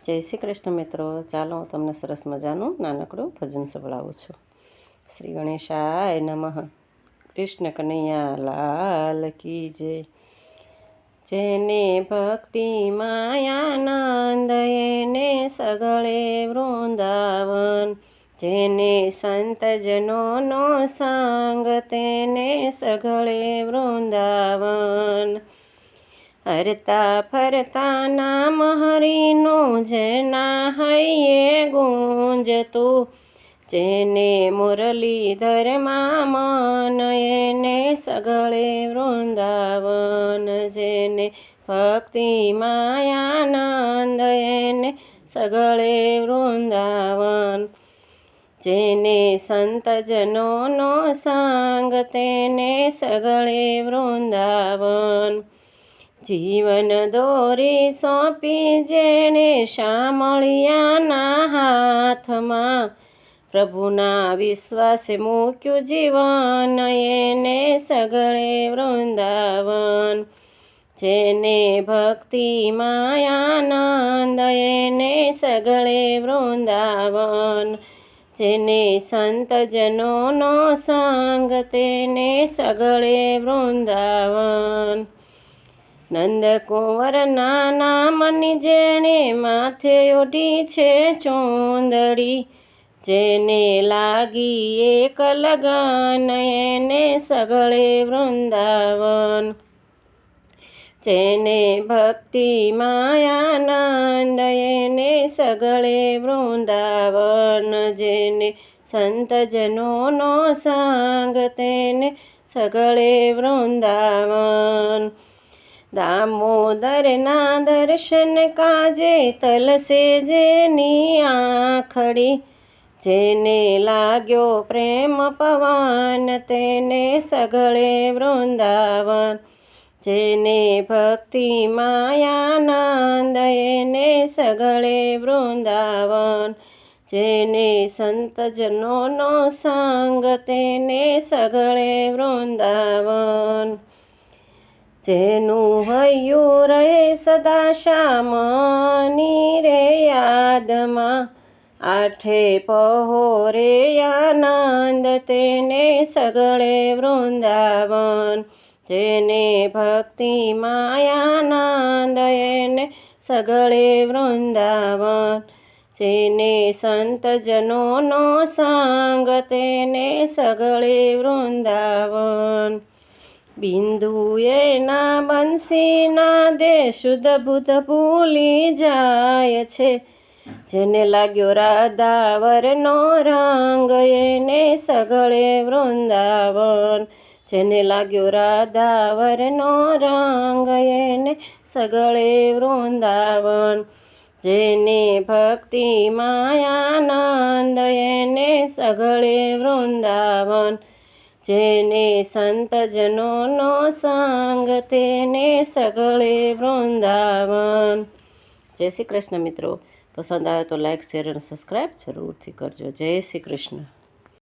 જય શ્રી કૃષ્ણ મિત્રો, ચાલો હું તમને સરસ મજાનું નાનકડું ભજન સંભળાવું છું. શ્રી ગણેશાય નમઃ. કૃષ્ણ કનૈયા લાલ કી જય. જેને ભક્તિ માયાનંદ એને સગળે વૃંદાવન, જેને સંતજનોનો સંગ તેને સગળે વૃંદાવન. હરતા ફરતા નામ હરિનું જેના હૈયે ગુંજતું, જેને મુરલીધરમાં મન એને સગળે વૃંદાવન. જેને ભક્તિ માયાનંદ એને સગળે વૃંદાવન, જેને સંતજનોનો સંગ તેને સગળે વૃંદાવન. જીવન દોરી સોંપી જેણે શામળિયાના હાથમાં, પ્રભુના વિશ્વાસે મૂક્યું જીવન એને સગળે વૃંદાવન. જેને ભક્તિ માયાનંદ એને સગળે વૃંદાવન, જેને સંતજનોનો સંગ તેને સગળે વૃંદાવન. નંદકુંવરના નામની જેણે માથે ઓઢી છે ચૂંદડી, જેને લાગી એક લગન એને સગળે વૃંદાવન. જેને ભક્તિ માયાનંદ એને સગળે વૃંદાવન, જેને સંતજનોનો સંગ તેને સગળે વૃંદાવન. દામોદરના દર્શન કાજે તલસે જેની આંખડી, જેને લાગ્યો પ્રેમ પવન તેને સગળે વૃંદાવન. જેને ભક્તિ માયાનંદ એને સગળે વૃંદાવન, જેને સંતજનોનો સંગ તેને સગળે વૃંદાવન. જેનું હૈયું રહે સદા શ્યામની રે યાદમાં, આઠે પહોરે આનંદ તેને સગળે વૃંદાવન. જેને ભક્તિ માયાનંદ એને સગળે વૃંદાવન, જેને સંતજનોનો સંગ તેને સગળે વૃંદાવન. બિંદુએ ના બંસીના દે શુદ્ધ બુદ્ધ ભૂલી જાય છે, જેને લાગ્યો રાધાવરનો રંગ એને સગળે વૃંદાવન. જેને લાગ્યો રાધાવરનો રંગ એને સગળે વૃંદાવન. જેને ભક્તિ માયાનંદ એને સગળે વૃંદાવન, જેને સંતજનોનો સંગ તેને સગળે વૃંદાવન. જય શ્રી કૃષ્ણ મિત્રો. પસંદ આવે તો લાઈક, શેર અને સબસ્ક્રાઈબ જરૂરથી કરજો. જય શ્રી કૃષ્ણ.